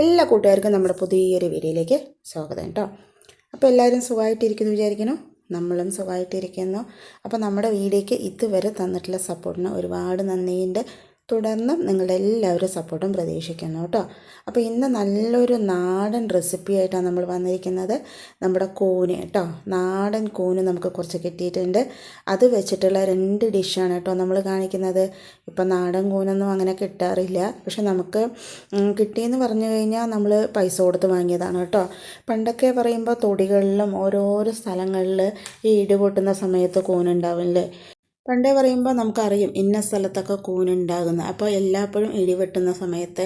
എല്ലാ കൂട്ടുകാർക്കും നമ്മുടെ പുതിയൊരു വീഡിയോയിലേക്ക് സ്വാഗതം കേട്ടോ. അപ്പോൾ എല്ലാവരും സുഖമായിട്ടിരിക്കുന്നു വിചാരിക്കുന്നു. നമ്മളും സുഖമായിട്ടിരിക്കുന്നു. അപ്പോൾ നമ്മുടെ വീഡിയോയ്ക്ക് ഇതുവരെ തന്നിട്ടുള്ള സപ്പോർട്ടിന് ഒരുപാട് നന്ദിയുണ്ട്. തുടർന്നും നിങ്ങളുടെ എല്ലാവരും സപ്പോർട്ടും പ്രതീക്ഷിക്കുന്നു കേട്ടോ. അപ്പോൾ ഇന്ന് നല്ലൊരു നാടൻ റെസിപ്പി ആയിട്ടാണ് നമ്മൾ വന്നിരിക്കുന്നത്. നമ്മുടെ കൂന് കേട്ടോ, നാടൻ കൂന് നമുക്ക് കുറച്ച് കിട്ടിയിട്ടുണ്ട്. അത് വെച്ചിട്ടുള്ള 2 ഡിഷാണ് കേട്ടോ നമ്മൾ കാണിക്കുന്നത്. ഇപ്പം നാടൻ കൂനൊന്നും അങ്ങനെ കിട്ടാറില്ല, പക്ഷെ നമുക്ക് കിട്ടിയെന്ന് പറഞ്ഞു കഴിഞ്ഞാൽ നമ്മൾ പൈസ കൊടുത്ത് വാങ്ങിയതാണ് കേട്ടോ. പണ്ടൊക്കെ പറയുമ്പോൾ തൊടികളിലും ഓരോരോ സ്ഥലങ്ങളിൽ ഈ ഇടിപൊട്ടുന്ന സമയത്ത് കൂനുണ്ടാവില്ലേ. പണ്ടേ പറയുമ്പോൾ നമുക്കറിയും ഇന്ന സ്ഥലത്തൊക്കെ കൂനുണ്ടാകുന്നത്. അപ്പോൾ എല്ലായ്പ്പോഴും ഇടിവെട്ടുന്ന സമയത്ത്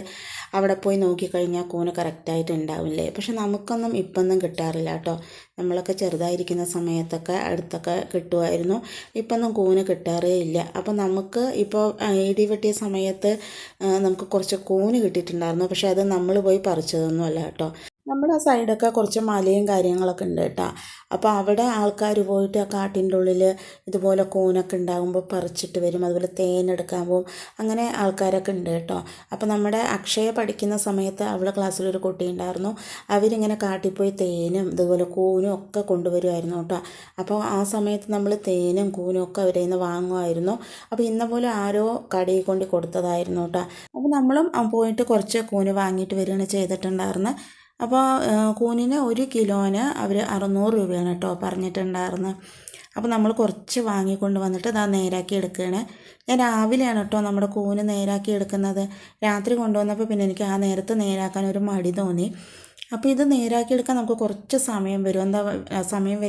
അവിടെ പോയി നോക്കിക്കഴിഞ്ഞാൽ കൂന് കറക്റ്റായിട്ട് ഉണ്ടാവില്ലേ. പക്ഷെ നമുക്കൊന്നും ഇപ്പൊന്നും കിട്ടാറില്ല കേട്ടോ. നമ്മളൊക്കെ ചെറുതായിരിക്കുന്ന സമയത്തൊക്കെ അടുത്തൊക്കെ കിട്ടുമായിരുന്നു. ഇപ്പൊന്നും കൂന് കിട്ടാറേ ഇല്ല. അപ്പോൾ നമുക്ക് ഇപ്പോൾ ഇടിവെട്ടിയ സമയത്ത് നമുക്ക് കുറച്ച് കൂന് കിട്ടിയിട്ടുണ്ടായിരുന്നു. പക്ഷെ അത് നമ്മൾ പോയി പറിച്ചതൊന്നുമല്ല കേട്ടോ. നമ്മുടെ ആ സൈഡൊക്കെ കുറച്ച് മലയും കാര്യങ്ങളൊക്കെ ഉണ്ട് കേട്ടോ. അപ്പോൾ അവിടെ ആൾക്കാർ പോയിട്ട് ആ കാട്ടിൻ്റെ ഉള്ളിൽ ഇതുപോലെ കൂനൊക്കെ ഉണ്ടാകുമ്പോൾ പറിച്ചിട്ട് വരും. അതുപോലെ തേനെടുക്കാൻ പോകും. അങ്ങനെ ആൾക്കാരൊക്കെ ഉണ്ട് കേട്ടോ. അപ്പോൾ നമ്മുടെ അക്ഷയ പഠിക്കുന്ന സമയത്ത് അവളുടെ ക്ലാസ്സിലൊരു കുട്ടി ഉണ്ടായിരുന്നു. അവരിങ്ങനെ കാട്ടിൽ പോയി തേനും ഇതുപോലെ കൂനും ഒക്കെ കൊണ്ടുവരുമായിരുന്നു കേട്ടോ. അപ്പോൾ ആ സമയത്ത് നമ്മൾ തേനും കൂനും ഒക്കെ അവരിൽ നിന്ന് വാങ്ങുമായിരുന്നു. അപ്പോൾ ഇന്ന പോലെ ആരോ കടയിൽ കൊണ്ട് കൊടുത്തതായിരുന്നു കേട്ടോ. അപ്പോൾ നമ്മളും പോയിട്ട് കുറച്ച് കൂന് വാങ്ങിയിട്ട് വരികയാണ് ചെയ്തിട്ടുണ്ടായിരുന്നത്. അപ്പോൾ കൂനിന് 1 കിലോന് അവർ 600 രൂപയാണ് കേട്ടോ പറഞ്ഞിട്ടുണ്ടായിരുന്നത്. അപ്പോൾ നമ്മൾ കുറച്ച് വാങ്ങിക്കൊണ്ട് വന്നിട്ട് ഇതാ നേരാക്കി എടുക്കുകയാണ്. ഞാൻ രാവിലെയാണ് കേട്ടോ നമ്മുടെ കൂന് നേരാക്കി എടുക്കുന്നത്. രാത്രി കൊണ്ടുവന്നപ്പോൾ പിന്നെ എനിക്ക് ആ നേരത്ത് നേരാക്കാൻ ഒരു മടി തോന്നി. അപ്പോൾ ഇത് നേരാക്കിയെടുക്കാൻ നമുക്ക് കുറച്ച് സമയം വരും. സമയം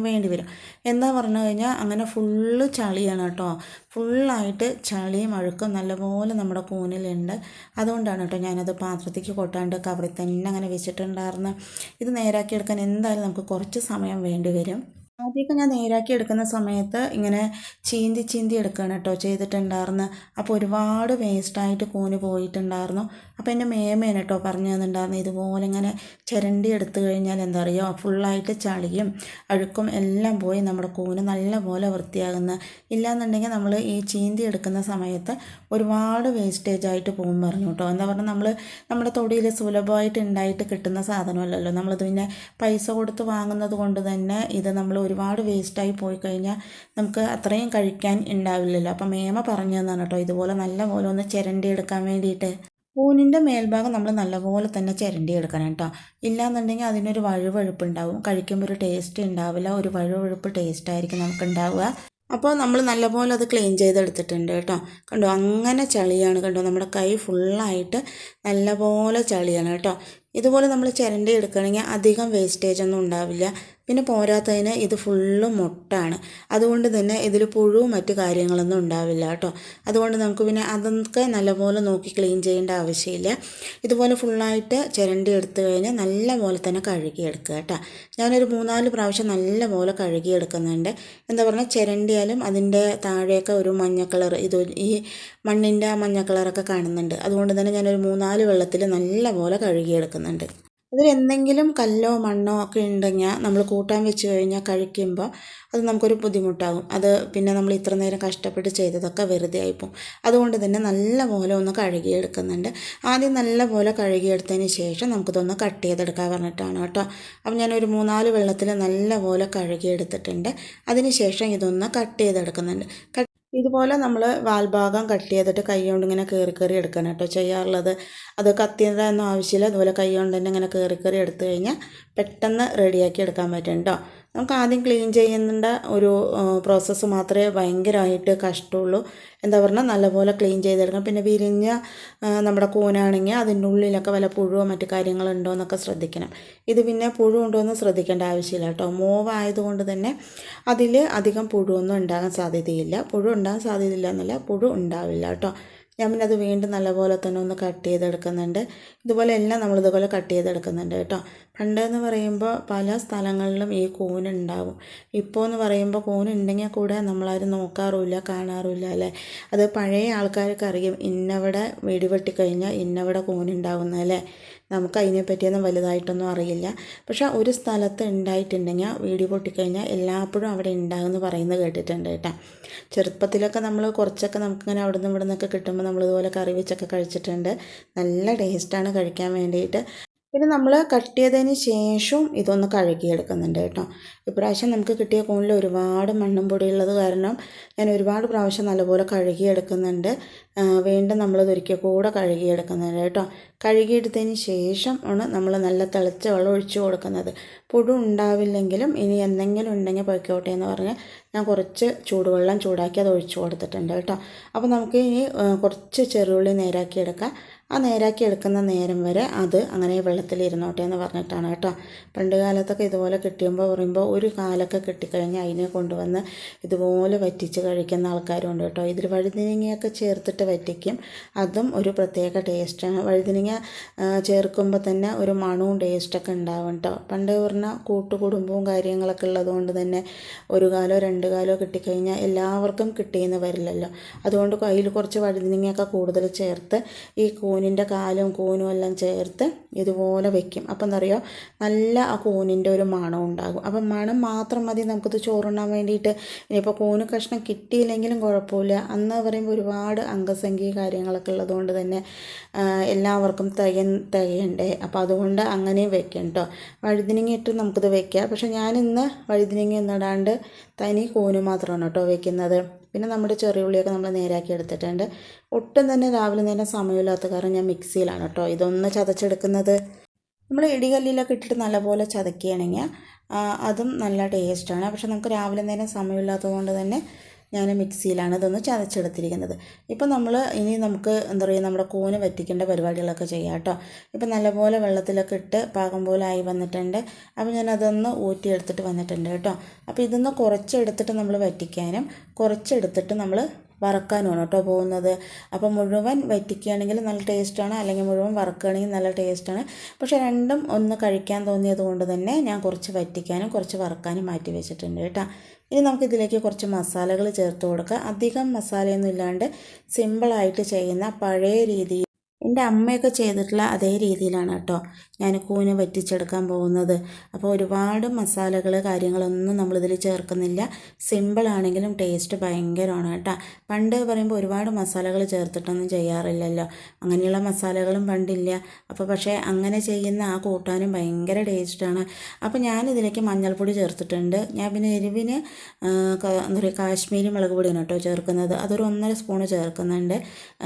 വേണ്ടി വരും. എന്താ പറഞ്ഞു കഴിഞ്ഞാൽ അങ്ങനെ ഫുള്ള് ചളിയാണ് കേട്ടോ. ഫുള്ളായിട്ട് ചളിയും അഴുക്കും നല്ലപോലെ നമ്മുടെ കൂനിലുണ്ട്. അതുകൊണ്ടാണ് കേട്ടോ ഞാനത് പാത്രത്തേക്ക് കൊട്ടാണ്ട് കവറിൽ തന്നെ അങ്ങനെ വെച്ചിട്ടുണ്ടായിരുന്നു. ഇത് നേരാക്കിയെടുക്കാൻ എന്തായാലും നമുക്ക് കുറച്ച് സമയം വേണ്ടി വരും. ആദ്യമൊക്കെ ഞാൻ നേരാക്കി എടുക്കുന്ന സമയത്ത് ഇങ്ങനെ ചീന്തി എടുക്കുകയാണ് കേട്ടോ ചെയ്തിട്ടുണ്ടായിരുന്നു. അപ്പോൾ ഒരുപാട് വേസ്റ്റായിട്ട് കൂന് പോയിട്ടുണ്ടായിരുന്നു. അപ്പോൾ എൻ്റെ മേമയാണ് കേട്ടോ പറഞ്ഞു തന്നിട്ടുണ്ടായിരുന്നു ഇതുപോലെ ഇങ്ങനെ ചിരണ്ടി എടുത്തു കഴിഞ്ഞാൽ എന്താ പറയുക ഫുള്ളായിട്ട് ചളിയും അഴുക്കും എല്ലാം പോയി നമ്മുടെ കൂന് നല്ലപോലെ വൃത്തിയാകുന്ന. ഇല്ലയെന്നുണ്ടെങ്കിൽ നമ്മൾ ഈ ചീന്തി എടുക്കുന്ന സമയത്ത് ഒരുപാട് വേസ്റ്റേജ് ആയിട്ട് പോകും പറഞ്ഞു കേട്ടോ. എന്താ പറഞ്ഞാൽ നമ്മുടെ തൊടിയിൽ സുലഭമായിട്ട് ഉണ്ടായിട്ട് കിട്ടുന്ന സാധനമല്ലല്ലോ. നമ്മളിത് പിന്നെ പൈസ കൊടുത്ത് വാങ്ങുന്നത് കൊണ്ട് തന്നെ ഇത് നമ്മൾ ഒരുപാട് വേസ്റ്റായി പോയി കഴിഞ്ഞാൽ നമുക്ക് അത്രയും കഴിക്കാൻ ഉണ്ടാവില്ലല്ലോ. അപ്പം മേമ പറഞ്ഞു തന്നാണ് കേട്ടോ ഇതുപോലെ നല്ലപോലെ ഒന്ന് ചിരണ്ടി എടുക്കാൻ വേണ്ടിയിട്ട്. കൂനിൻ്റെ മേൽഭാഗം നമ്മൾ നല്ലപോലെ തന്നെ ചിരണ്ടി എടുക്കണം കേട്ടോ. ഇല്ലയെന്നുണ്ടെങ്കിൽ അതിനൊരു വഴുവഴുപ്പ് ഉണ്ടാവും. കഴിക്കുമ്പോൾ ഒരു ടേസ്റ്റ് ഉണ്ടാവില്ല. ഒരു വഴുവഴുപ്പ് ടേസ്റ്റായിരിക്കും നമുക്ക് ഉണ്ടാവുക. അപ്പോൾ നമ്മൾ നല്ലപോലെ അത് ക്ലീൻ ചെയ്തെടുത്തിട്ടുണ്ട് കേട്ടോ. കണ്ടോ അങ്ങനെ ചളിയാണ് കണ്ടോ. നമ്മുടെ കൈ ഫുള്ളായിട്ട് നല്ലപോലെ ചളിയാണ് കേട്ടോ. ഇതുപോലെ നമ്മൾ ചിരണ്ടി എടുക്കുകയാണെങ്കിൽ അധികം വേസ്റ്റേജ് ഒന്നും ഉണ്ടാവില്ല. പിന്നെ പോരാത്തതിന് ഇത് ഫുള്ള് മൊട്ടാണ്. അതുകൊണ്ട് തന്നെ ഇതിൽ പുഴുവും മറ്റു കാര്യങ്ങളൊന്നും ഉണ്ടാവില്ല കേട്ടോ. അതുകൊണ്ട് നമുക്ക് പിന്നെ അതൊക്കെ നല്ലപോലെ നോക്കി ക്ലീൻ ചെയ്യേണ്ട ആവശ്യമില്ല. ഇതുപോലെ ഫുള്ളായിട്ട് ചിരണ്ടി എടുത്തു കഴിഞ്ഞാൽ നല്ലപോലെ തന്നെ കഴുകിയെടുക്കുക കേട്ടോ. ഞാനൊരു 3-4 പ്രാവശ്യം നല്ലപോലെ കഴുകിയെടുക്കുന്നുണ്ട്. എന്താ പറഞ്ഞാൽ ചിരണ്ടിയാലും അതിൻ്റെ താഴെയൊക്കെ ഒരു മഞ്ഞ കളർ ഈ മണ്ണിൻ്റെ ആ മഞ്ഞ കളറൊക്കെ കാണുന്നുണ്ട്. അതുകൊണ്ട് തന്നെ ഞാനൊരു 3-4 വെള്ളത്തിൽ നല്ലപോലെ കഴുകിയെടുക്കുന്നുണ്ട്. അതിൽ എന്തെങ്കിലും കല്ലോ മണ്ണോ ഒക്കെ ഉണ്ടെങ്കിൽ നമ്മൾ കൂട്ടാൻ വെച്ച് കഴിഞ്ഞാൽ കഴിക്കുമ്പോൾ അത് നമുക്കൊരു ബുദ്ധിമുട്ടാകും. അത് പിന്നെ നമ്മൾ ഇത്ര നേരം കഷ്ടപ്പെട്ട് ചെയ്തതൊക്കെ വെറുതെ ആയിപ്പോവും. അതുകൊണ്ട് തന്നെ നല്ലപോലെ ഒന്ന് കഴുകിയെടുക്കുന്നുണ്ട്. ആദ്യം നല്ലപോലെ കഴുകിയെടുത്തതിന് ശേഷം നമുക്കിതൊന്ന് കട്ട് ചെയ്തെടുക്കാൻ പറഞ്ഞിട്ടാണ് കേട്ടോ. അപ്പം ഞാനൊരു 3-4 വെള്ളത്തിൽ നല്ലപോലെ കഴുകിയെടുത്തിട്ടുണ്ട്. അതിന് ശേഷം ഇതൊന്ന് കട്ട് ചെയ്തെടുക്കുന്നുണ്ട്. ഇതുപോലെ നമ്മൾ വാൽഭാഗം കട്ട് ചെയ്തിട്ട് കൈ കൊണ്ട് ഇങ്ങനെ കയറി എടുക്കണം കേട്ടോ ചെയ്യാറുള്ളത്. അത് കത്തിയുടെ ഒന്നും ആവശ്യമില്ല. അതുപോലെ കൈ കൊണ്ട് തന്നെ ഇങ്ങനെ കയറി എടുത്തു കഴിഞ്ഞാൽ പെട്ടെന്ന് റെഡിയാക്കി എടുക്കാൻ പറ്റും കേട്ടോ. നമുക്ക് ആദ്യം ക്ലീൻ ചെയ്യുന്ന ഒരു പ്രോസസ്സ് മാത്രമേ ഭയങ്കരമായിട്ട് കഷ്ടമുള്ളൂ. എന്താ പറഞ്ഞാൽ നല്ലപോലെ ക്ലീൻ ചെയ്തെടുക്കണം. പിന്നെ വിരിഞ്ഞ നമ്മുടെ കൂനാണെങ്കിൽ അതിൻ്റെ ഉള്ളിലൊക്കെ വല്ല പുഴുവോ മറ്റു കാര്യങ്ങളുണ്ടോ എന്നൊക്കെ ശ്രദ്ധിക്കണം. ഇത് പിന്നെ പുഴു ഉണ്ടോ എന്ന് ശ്രദ്ധിക്കേണ്ട ആവശ്യമില്ല കേട്ടോ. മോവായതുകൊണ്ട് തന്നെ അതിൽ അധികം പുഴുവൊന്നും ഉണ്ടാകാൻ സാധ്യതയില്ല. പുഴു ഉണ്ടാകാൻ സാധ്യതയില്ല എന്നല്ല, പുഴു ഉണ്ടാവില്ല കേട്ടോ. ഞാൻ പിന്നെ അത് വീണ്ടും നല്ലപോലെ തന്നെ ഒന്ന് കട്ട് ചെയ്തെടുക്കുന്നുണ്ട്. ഇതുപോലെ എല്ലാം നമ്മളിതുപോലെ കട്ട് ചെയ്തെടുക്കുന്നുണ്ട് കേട്ടോ. പണ്ടെന്ന് പറയുമ്പോൾ പല സ്ഥലങ്ങളിലും ഈ കൂനുണ്ടാവും. ഇപ്പോൾ എന്ന് പറയുമ്പോൾ കൂനുണ്ടെങ്കിൽ കൂടെ നമ്മളാരും നോക്കാറുമില്ല, കാണാറുമില്ല അല്ലേ. അത് പഴയ ആൾക്കാർക്ക് അറിയും ഇന്നവിടെ വെടിവെട്ടി കഴിഞ്ഞാൽ ഇന്നവിടെ കൂനുണ്ടാവുന്നല്ലേ. നമുക്ക് അതിനെപ്പറ്റിയൊന്നും വലുതായിട്ടൊന്നും അറിയില്ല. പക്ഷേ ഒരു സ്ഥലത്ത് ഉണ്ടായിട്ടുണ്ടെങ്കിൽ വീടി പൊട്ടിക്കഴിഞ്ഞാൽ എല്ലായ്പ്പോഴും അവിടെ ഉണ്ടാകുമെന്ന് പറയുന്നത് കേട്ടിട്ടുണ്ട് കേട്ടോ. ചെറുപ്പത്തിലൊക്കെ നമ്മൾ കുറച്ചൊക്കെ നമുക്കിങ്ങനെ അവിടെ നിന്ന് ഇവിടെ നിന്നൊക്കെ കിട്ടുമ്പോൾ നമ്മളിതുപോലെ കറി വെച്ചൊക്കെ കഴിച്ചിട്ടുണ്ട്. നല്ല ടേസ്റ്റാണ് കഴിക്കാൻ വേണ്ടിയിട്ട്. പിന്നെ നമ്മൾ കട്ട് ചെയ്തതിന് ശേഷം ഇതൊന്ന് കഴുകിയെടുക്കുന്നുണ്ട് കേട്ടോ. ഇപ്രാവശ്യം നമുക്ക് കിട്ടിയ കൂണിൽ ഒരുപാട് മണ്ണും പൊടിയുള്ളത് കാരണം ഞാൻ ഒരുപാട് പ്രാവശ്യം നല്ലപോലെ കഴുകിയെടുക്കുന്നുണ്ട്. വീണ്ടും നമ്മളതൊരിക്കൽ കൂടെ കഴുകിയെടുക്കുന്നുണ്ട് കേട്ടോ. കഴുകിയെടുത്തതിന് ശേഷം ആണ് നമ്മൾ നല്ല തിളച്ച വെള്ളം ഒഴിച്ചു കൊടുക്കുന്നത്. പുഴു ഉണ്ടാവില്ലെങ്കിലും ഇനി എന്തെങ്കിലും ഉണ്ടെങ്കിൽ പൊയ്ക്കോട്ടെ എന്ന് പറഞ്ഞ് ഞാൻ കുറച്ച് ചൂടുവെള്ളം ചൂടാക്കി അത് ഒഴിച്ചു കൊടുത്തിട്ടുണ്ട് കേട്ടോ. അപ്പോൾ നമുക്ക് ഇനി കുറച്ച് ചെറുള്ളി നേരാക്കി എടുക്കാം. ആ നേരാക്കി എടുക്കുന്ന നേരം വരെ അത് അങ്ങനെ വെള്ളത്തിലിരുന്നോട്ടെ എന്ന് പറഞ്ഞിട്ടാണ് കേട്ടോ. പണ്ട് കാലത്തൊക്കെ ഇതുപോലെ കിട്ടിയുമ്പോൾ പറയുമ്പോൾ ഒരു കാലൊക്കെ കിട്ടിക്കഴിഞ്ഞാൽ അതിനെ കൊണ്ടുവന്ന് ഇതുപോലെ വറ്റിച്ച് കഴിക്കുന്ന ആൾക്കാരുണ്ട് കേട്ടോ. ഇതിൽ വഴുതിനങ്ങയൊക്കെ ചേർത്തിട്ട് വറ്റിക്കും. അതും ഒരു പ്രത്യേക ടേസ്റ്റാണ്. വഴുതിനങ്ങ ചേർക്കുമ്പോൾ തന്നെ ഒരു മണവും ടേസ്റ്റൊക്കെ ഉണ്ടാവും കേട്ടോ. പണ്ട് പറഞ്ഞാൽ കൂട്ടുകുടുംബവും കാര്യങ്ങളൊക്കെ ഉള്ളതുകൊണ്ട് തന്നെ ഒരു കാലോ രണ്ട് കാലോ കിട്ടിക്കഴിഞ്ഞാൽ എല്ലാവർക്കും കിട്ടിയെന്ന് വരില്ലല്ലോ. അതുകൊണ്ട് അതിൽ കുറച്ച് വഴുതിനങ്ങയൊക്കെ കൂടുതൽ ചേർത്ത് ഈ കൂനിൻ്റെ കാലും കൂനും എല്ലാം ചേർത്ത് ഇതുപോലെ വെക്കും. അപ്പം എന്താ പറയുക, നല്ല ആ കൂനിൻ്റെ ഒരു മണം ഉണ്ടാകും. അപ്പം മണം മാത്രം മതി നമുക്കിത് ചോറുണ്ണാൻ വേണ്ടിയിട്ട്. ഇനിയിപ്പോൾ കൂന് കഷ്ണം കിട്ടിയില്ലെങ്കിലും കുഴപ്പമില്ല. അന്ന് പറയുമ്പോൾ ഒരുപാട് അംഗസംഖ്യ കാര്യങ്ങളൊക്കെ ഉള്ളതുകൊണ്ട് തന്നെ എല്ലാവർക്കും തികയണ്ടേ. അപ്പോൾ അതുകൊണ്ട് അങ്ങനെയും വെക്കും കേട്ടോ. വഴുതിനങ്ങ ഇട്ട് നമുക്കിത് വെക്കാം. പക്ഷേ ഞാനിന്ന് വഴുതിനങ്ങ ഒന്നിടാണ്ട് തനി കൂന് മാത്രമാണ് കേട്ടോ വെക്കുന്നത്. പിന്നെ നമ്മുടെ ചെറിയുള്ളിയൊക്കെ നമ്മൾ നേരാക്കി എടുത്തിട്ടുണ്ട്. ഒട്ടും തന്നെ രാവിലെ നേരം സമയമില്ലാത്ത കാരണം ഞാൻ മിക്സിയിലാണ് കേട്ടോ ഇതൊന്ന് ചതച്ചെടുക്കുന്നത്. നമ്മൾ ഇടികല്ലിലൊക്കെ ഇട്ടിട്ട് നല്ലപോലെ ചതക്കുകയാണെങ്കിൽ അതും നല്ല ടേസ്റ്റാണ്. പക്ഷെ നമുക്ക് രാവിലെ നേരം സമയമില്ലാത്തത് കൊണ്ട് തന്നെ ഞാൻ മിക്സിയിലാണ് ഇതൊന്ന് ചതച്ചെടുത്തിരിക്കുന്നത്. ഇപ്പം ഇനി നമുക്ക് എന്താ പറയുക, നമ്മുടെ കൂന് വറ്റിക്കേണ്ട പരിപാടികളൊക്കെ ചെയ്യാം കേട്ടോ. ഇപ്പം നല്ലപോലെ വെള്ളത്തിലൊക്കെ ഇട്ട് പാകം പോലെ ആയി വന്നിട്ടുണ്ട്. അപ്പോൾ ഞാനതൊന്ന് ഊറ്റിയെടുത്തിട്ട് വന്നിട്ടുണ്ട് കേട്ടോ. അപ്പോൾ ഇതൊന്ന് കുറച്ചെടുത്തിട്ട് നമ്മൾ വറ്റിക്കാനും കുറച്ചെടുത്തിട്ട് നമ്മൾ വറക്കാനുമാണ് കേട്ടോ പോകുന്നത്. അപ്പോൾ മുഴുവൻ വറ്റിക്കുകയാണെങ്കിൽ നല്ല ടേസ്റ്റാണ്, അല്ലെങ്കിൽ മുഴുവൻ വറക്കുകയാണെങ്കിൽ നല്ല ടേസ്റ്റാണ്. പക്ഷേ രണ്ടും ഒന്ന് കഴിക്കാൻ തോന്നിയത് കൊണ്ട് തന്നെ ഞാൻ കുറച്ച് വറ്റിക്കാനും കുറച്ച് വറക്കാനും മാറ്റി വെച്ചിട്ടുണ്ട് കേട്ടോ. ഇനി നമുക്കിതിലേക്ക് കുറച്ച് മസാലകൾ ചേർത്ത് കൊടുക്കുക. അധികം മസാലയൊന്നും ഇല്ലാണ്ട് സിമ്പിളായിട്ട് ചെയ്യുന്ന പഴയ രീതിയിൽ എൻ്റെ അമ്മയൊക്കെ ചെയ്തിട്ടുള്ള അതേ രീതിയിലാണ് കേട്ടോ ഞാൻ കൂന് വറ്റിച്ചെടുക്കാൻ പോകുന്നത്. അപ്പോൾ ഒരുപാട് മസാലകൾ കാര്യങ്ങളൊന്നും നമ്മളിതിൽ ചേർക്കുന്നില്ല. സിമ്പിളാണെങ്കിലും ടേസ്റ്റ് ഭയങ്കരമാണ് കേട്ടോ. പണ്ട് പറയുമ്പോൾ ഒരുപാട് മസാലകൾ ചേർത്തിട്ടൊന്നും ചെയ്യാറില്ലല്ലോ. അങ്ങനെയുള്ള മസാലകളും പണ്ടില്ല. അപ്പോൾ പക്ഷേ അങ്ങനെ ചെയ്യുന്ന ആ കൂട്ടാനും ഭയങ്കര ടേസ്റ്റാണ്. അപ്പോൾ ഞാനിതിലേക്ക് മഞ്ഞൾപ്പൊടി ചേർത്തിട്ടുണ്ട്. ഞാൻ പിന്നെ എരിവിന് എന്താ പറയുക, കാശ്മീരി മുളക് പൊടിയാണ് കേട്ടോ ചേർക്കുന്നത്. അതൊരു 1.5 സ്പൂണ് ചേർക്കുന്നുണ്ട്.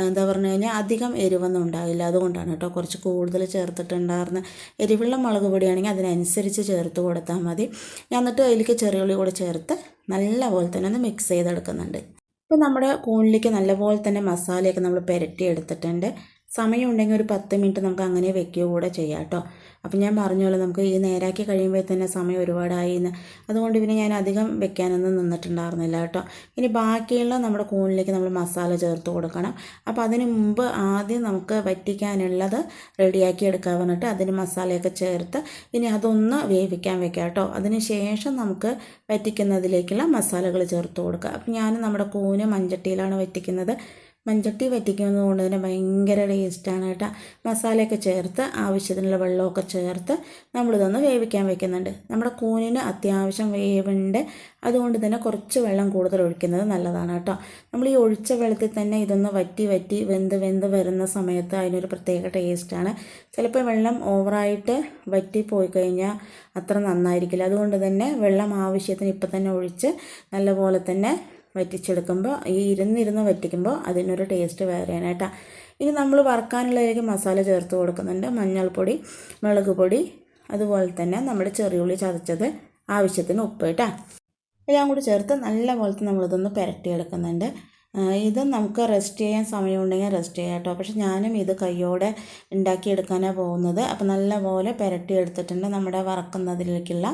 എന്താ പറഞ്ഞു കഴിഞ്ഞാൽ അധികം എരിവൊന്നും ഉണ്ടാവില്ല, അതുകൊണ്ടാണ് കേട്ടോ കുറച്ച് കൂടുതൽ ചേർത്തിട്ടുണ്ടായിരുന്നത്. എരിവുള്ള മുളക് പൊടിയാണെങ്കിൽ അതിനനുസരിച്ച് ചേർത്ത് കൊടുത്താൽ മതി. ഞാൻ എന്നിട്ട് അതിലേക്ക് ചെറിയുള്ളി കൂടെ ചേർത്ത് നല്ലപോലെ തന്നെ ഒന്ന് മിക്സ് ചെയ്തെടുക്കുന്നുണ്ട്. ഇപ്പോൾ നമ്മുടെ കൂണിലേക്ക് നല്ലപോലെ തന്നെ മസാലയൊക്കെ നമ്മൾ പുരട്ടി എടുത്തിട്ടുണ്ട്. സമയമുണ്ടെങ്കിൽ ഒരു 10 മിനിറ്റ് നമുക്ക് അങ്ങനെ വെക്കുകയോ കൂടെ ചെയ്യാം കേട്ടോ. അപ്പം ഞാൻ പറഞ്ഞോളൂ, നമുക്ക് ഈ നേരാക്കി കഴിയുമ്പോൾ തന്നെ സമയം ഒരുപാടായി എന്ന്. അതുകൊണ്ട് പിന്നെ ഞാൻ അധികം വെക്കാനൊന്നും നിന്നിട്ടുണ്ടായിരുന്നില്ല കേട്ടോ. ഇനി ബാക്കിയുള്ള നമ്മുടെ കൂണിലേക്ക് നമ്മൾ മസാല ചേർത്ത് കൊടുക്കണം. അപ്പോൾ അതിന് മുമ്പ് ആദ്യം നമുക്ക് വറ്റിക്കാനുള്ളത് റെഡിയാക്കി എടുക്കാൻ പറഞ്ഞിട്ട് അതിന് മസാലയൊക്കെ ചേർത്ത് ഇനി അതൊന്ന് വേവിക്കാൻ വെക്കാം കേട്ടോ. അതിന് ശേഷം നമുക്ക് വറ്റിക്കുന്നതിലേക്കുള്ള മസാലകൾ ചേർത്ത് കൊടുക്കുക. അപ്പം ഞാൻ നമ്മുടെ കൂന് മൺചട്ടിയിലാണ് വറ്റിക്കുന്നത്. മൺചട്ടി വറ്റിക്കുന്നത് കൊണ്ട് തന്നെ ഭയങ്കര ടേസ്റ്റാണ് കേട്ടോ. മസാലയൊക്കെ ചേർത്ത് ആവശ്യത്തിനുള്ള വെള്ളമൊക്കെ ചേർത്ത് നമ്മളിതൊന്ന് വേവിക്കാൻ വെക്കുന്നുണ്ട്. നമ്മുടെ കൂനിന് അത്യാവശ്യം വേവുണ്ട്, അതുകൊണ്ട് തന്നെ കുറച്ച് വെള്ളം കൂടുതൽ ഒഴിക്കുന്നത് നല്ലതാണ് കേട്ടോ. നമ്മൾ ഈ ഒഴിച്ച വെള്ളത്തിൽ തന്നെ ഇതൊന്ന് വറ്റി വെന്ത് വരുന്ന സമയത്ത് അതിനൊരു പ്രത്യേക ടേസ്റ്റാണ്. ചിലപ്പോൾ വെള്ളം ഓവറായിട്ട് വറ്റിപ്പോയി കഴിഞ്ഞാൽ അത്ര നന്നായിരിക്കില്ല. അതുകൊണ്ട് തന്നെ വെള്ളം ആവശ്യത്തിന് ഇപ്പം തന്നെ ഒഴിച്ച് നല്ലപോലെ തന്നെ വറ്റിച്ചെടുക്കുമ്പോൾ ഈ ഇരുന്ന് വറ്റിക്കുമ്പോൾ അതിനൊരു ടേസ്റ്റ് വേറെയാണ് കേട്ടോ. ഇനി നമ്മൾ വറക്കാനുള്ളതിലേക്ക് മസാല ചേർത്ത് കൊടുക്കുന്നുണ്ട്. മഞ്ഞൾപ്പൊടി, മുളക് പൊടി, അതുപോലെ തന്നെ നമ്മുടെ ചെറിയുള്ളി ചതച്ചത്, ആവശ്യത്തിന് ഉപ്പ് കേട്ടോ. എല്ലാം കൂടി ചേർത്ത് നല്ലപോലെ നമ്മളിതൊന്ന് പുരട്ടിയെടുക്കുന്നുണ്ട്. ഇത് നമുക്ക് റെസ്റ്റ് ചെയ്യാൻ സമയമുണ്ടെങ്കിൽ റെസ്റ്റ് ചെയ്യാം കേട്ടോ. പക്ഷെ ഞാനും ഇത് കയ്യോടെ ഉണ്ടാക്കിയെടുക്കാനാണ് പോകുന്നത്. അപ്പോൾ നല്ലപോലെ പുരട്ടിയെടുത്തിട്ടുണ്ട് നമ്മുടെ വറക്കുന്നതിലേക്കുള്ള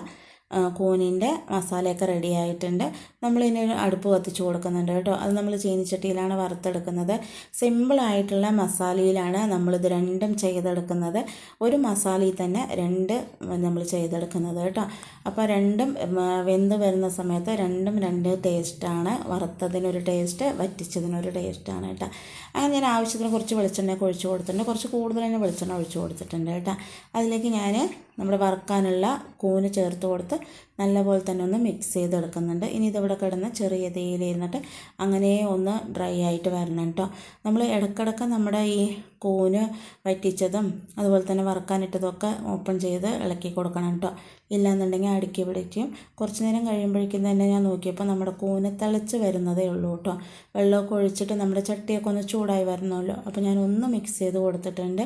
കൂനിൻ്റെ മസാലയൊക്കെ റെഡി ആയിട്ടുണ്ട്. നമ്മളിനി അടുപ്പ് കത്തിച്ച് കൊടുക്കുന്നുണ്ട് കേട്ടോ. അത് നമ്മൾ ചീനിച്ചട്ടിയിലാണ് വറുത്തെടുക്കുന്നത്. സിമ്പിളായിട്ടുള്ള മസാലയിലാണ് നമ്മളിത് രണ്ടും ചെയ്തെടുക്കുന്നത്. ഒരു മസാലയിൽ തന്നെ രണ്ട് നമ്മൾ ചെയ്തെടുക്കുന്നത് കേട്ടോ. അപ്പോൾ രണ്ടും വെന്ത് വരുന്ന സമയത്ത് രണ്ടും രണ്ട് ടേസ്റ്റാണ്. വറുത്തതിനൊരു ടേസ്റ്റ്, വറ്റിച്ചതിനൊരു ടേസ്റ്റാണ് കേട്ടോ. അങ്ങനെ ഞാൻ ആവശ്യത്തിന് കുറച്ച് വെളിച്ചെണ്ണയൊക്കെ ഒഴിച്ച് കൊടുത്തിട്ടുണ്ട്. കുറച്ച് കൂടുതൽ തന്നെ വെളിച്ചെണ്ണ ഒഴിച്ച് കൊടുത്തിട്ടുണ്ട് കേട്ടോ. അതിലേക്ക് ഞാൻ നമ്മുടെ വറുക്കാനുള്ള കൂന് ചേർത്ത് കൊടുത്ത് നല്ലപോലെ തന്നെ ഒന്ന് മിക്സ് ചെയ്തെടുക്കുന്നുണ്ട്. ഇനി ഇതിവിടെ കിടന്ന് ചെറിയ തീയിലിരുന്നിട്ട് അങ്ങനെ ഒന്ന് ഡ്രൈ ആയിട്ട് വരണം കേട്ടോ. നമ്മൾ ഇടയ്ക്കിടയ്ക്ക് നമ്മുടെ ഈ കൂന് വറ്റിച്ചതും അതുപോലെ തന്നെ വറുക്കാനിട്ടതൊക്കെ ഓപ്പൺ ചെയ്ത് ഇളക്കി കൊടുക്കണം കേട്ടോ. ഇല്ലാന്നുണ്ടെങ്കിൽ അടുക്കി പിടിക്കും. കുറച്ച് നേരം കഴിയുമ്പോഴേക്കും തന്നെ ഞാൻ നോക്കിയപ്പോൾ നമ്മുടെ കൂന് തിളച്ച് വരുന്നതേ ഉള്ളൂ കേട്ടോ. വെള്ളമൊക്കെ ഒഴിച്ചിട്ട് നമ്മുടെ ചട്ടിയൊക്കെ ഒന്ന് ചൂടായി വരണമല്ലോ. അപ്പോൾ ഞാൻ ഒന്ന് മിക്സ് ചെയ്ത് കൊടുത്തിട്ടുണ്ട്.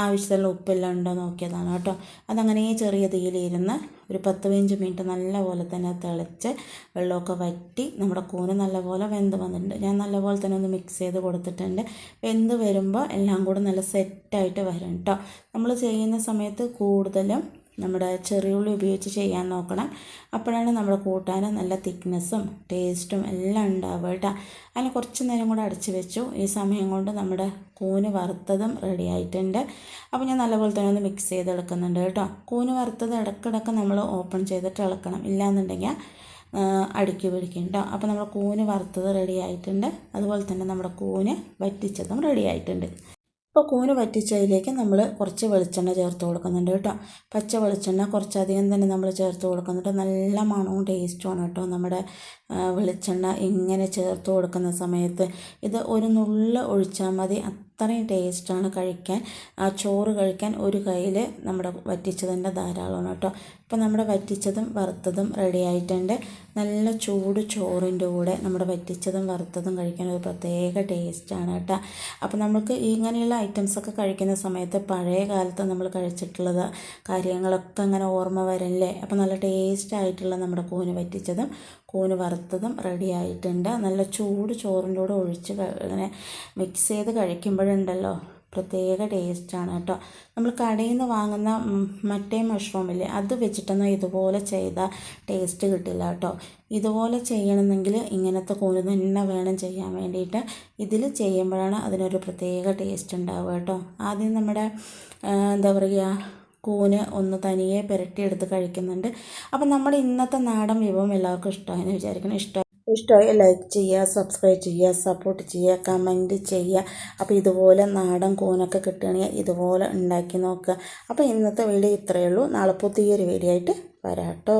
ആവശ്യത്തിലുള്ള ഉപ്പെല്ലാം ഉണ്ടോ നോക്കിയതാണ് കേട്ടോ. അതങ്ങനെ ചെറിയ തീയിലിരുന്ന് ഒരു 10-15 മിനിറ്റ് നല്ലപോലെ തന്നെ തിളച്ച് വെള്ളമൊക്കെ വറ്റി നമ്മുടെ കൂന് നല്ലപോലെ വെന്ത് വന്നിട്ടുണ്ട്. ഞാൻ നല്ലപോലെ തന്നെ ഒന്ന് മിക്സ് ചെയ്ത് കൊടുത്തിട്ടുണ്ട്. വെന്ത് വരുമ്പോൾ എല്ലാം കൂടെ നല്ല സെറ്റായിട്ട് വരും കേട്ടോ. നമ്മൾ ചെയ്യുന്ന സമയത്ത് കൂടുതലും നമ്മുടെ ചെറിയുള്ളി ഉപയോഗിച്ച് ചെയ്യാൻ നോക്കണം. അപ്പോഴാണ് നമ്മുടെ കൂട്ടാൻ നല്ല തിക്നെസ്സും ടേസ്റ്റും എല്ലാം ഉണ്ടാവുക കേട്ടോ. അതിന് കുറച്ച് നേരം കൂടെ അടച്ച് വെച്ചു. ഈ സമയം കൊണ്ട് നമ്മുടെ കൂന് വറുത്തതും റെഡി ആയിട്ടുണ്ട്. അപ്പോൾ ഞാൻ നല്ലപോലെ തന്നെ ഒന്ന് മിക്സ് ചെയ്തെടുക്കുന്നുണ്ട് കേട്ടോ. കൂന് വറുത്തത് ഇടയ്ക്കിടയ്ക്ക് നമ്മൾ ഓപ്പൺ ചെയ്തിട്ട് ഇളക്കണം. ഇല്ലയെന്നുണ്ടെങ്കിൽ അടുക്കി പിടിക്കും കേട്ടോ. അപ്പോൾ നമ്മുടെ കൂന് വറുത്തത് റെഡി ആയിട്ടുണ്ട്. അതുപോലെ തന്നെ നമ്മുടെ കൂന് വറ്റിച്ചതും റെഡി ആയിട്ടുണ്ട്. ഇപ്പോൾ കൂന് വറ്റിച്ചതിലേക്ക് നമ്മൾ കുറച്ച് വെളിച്ചെണ്ണ ചേർത്ത് കൊടുക്കുന്നുണ്ട് കേട്ടോ. പച്ച വെളിച്ചെണ്ണ കുറച്ചധികം തന്നെ നമ്മൾ ചേർത്ത് കൊടുക്കുന്നുണ്ട്. നല്ല മണവും ടേസ്റ്റുമാണ് കേട്ടോ നമ്മുടെ വെളിച്ചെണ്ണ ഇങ്ങനെ ചേർത്ത് കൊടുക്കുന്ന സമയത്ത്. ഇത് ഒരു നുള്ള ഒഴിച്ചാൽ മതി, അത്രയും ടേസ്റ്റാണ് കഴിക്കാൻ. ആ ചോറ് കഴിക്കാൻ ഒരു കയ്യിൽ നമ്മുടെ വറ്റിച്ചതിൻ്റെ ധാരാളമാണ് കേട്ടോ. ഇപ്പോൾ നമ്മുടെ വറ്റിച്ചതും വറുത്തതും റെഡി ആയിട്ടുണ്ട്. നല്ല ചൂട് ചോറിൻ്റെ കൂടെ നമ്മുടെ വറ്റിച്ചതും വറുത്തതും കഴിക്കാൻ ഒരു പ്രത്യേക ടേസ്റ്റാണ് കേട്ടോ. അപ്പോൾ നമുക്ക് ഇങ്ങനെയുള്ള ഐറ്റംസൊക്കെ കഴിക്കുന്ന സമയത്ത് പഴയ കാലത്ത് നമ്മൾ കഴിച്ചിട്ടുള്ളത് കാര്യങ്ങളൊക്കെ അങ്ങനെ ഓർമ്മ വരില്ലേ. അപ്പോൾ നല്ല ടേസ്റ്റായിട്ടുള്ള നമ്മുടെ കൂന് വറ്റിച്ചതും കൂന് വറുത്തതും റെഡി ആയിട്ടുണ്ട്. നല്ല ചൂട് ചോറിൻ്റെ കൂടെ ഒഴിച്ച് ഇങ്ങനെ മിക്സ് ചെയ്ത് കഴിക്കുമ്പോഴുണ്ടല്ലോ പ്രത്യേക ടേസ്റ്റാണ് കേട്ടോ. നമ്മൾ കടയിൽ നിന്ന് വാങ്ങുന്ന മറ്റേ മഷ്റൂമില്ലേ, അത് വെച്ചിട്ടൊന്നും ഇതുപോലെ ചെയ്താൽ ടേസ്റ്റ് കിട്ടില്ല കേട്ടോ. ഇതുപോലെ ചെയ്യണമെന്നെങ്കിൽ ഇങ്ങനത്തെ കൂന് തന്നെ വേണം ചെയ്യാൻ വേണ്ടിയിട്ട്. ഇതിൽ ചെയ്യുമ്പോഴാണ് അതിനൊരു പ്രത്യേക ടേസ്റ്റ് ഉണ്ടാവുക കേട്ടോ. ആദ്യം നമ്മുടെ എന്താ പറയുക, കൂന് ഒന്ന് തനിയെ പുരട്ടിയെടുത്ത് കഴിക്കുന്നുണ്ട്. അപ്പം നമ്മുടെ ഇന്നത്തെ നാടൻ വിഭവം എല്ലാവർക്കും ഇഷ്ടമായെന്ന് വിചാരിക്കണം. ഇഷ്ടമായി ലൈക്ക് ചെയ്യുക, സബ്സ്ക്രൈബ് ചെയ്യുക, സപ്പോർട്ട് ചെയ്യുക, കമൻറ്റ് ചെയ്യുക. അപ്പോൾ ഇതുപോലെ നാടൻ കൂനൊക്കെ കിട്ടുകയാണെങ്കിൽ ഇതുപോലെ ഉണ്ടാക്കി നോക്കുക. അപ്പോൾ ഇന്നത്തെ വീഡിയോ ഇത്രയേ ഉള്ളൂ. നാളെ പുതിയൊരു വീഡിയോ ആയിട്ട് വരാം കേട്ടോ.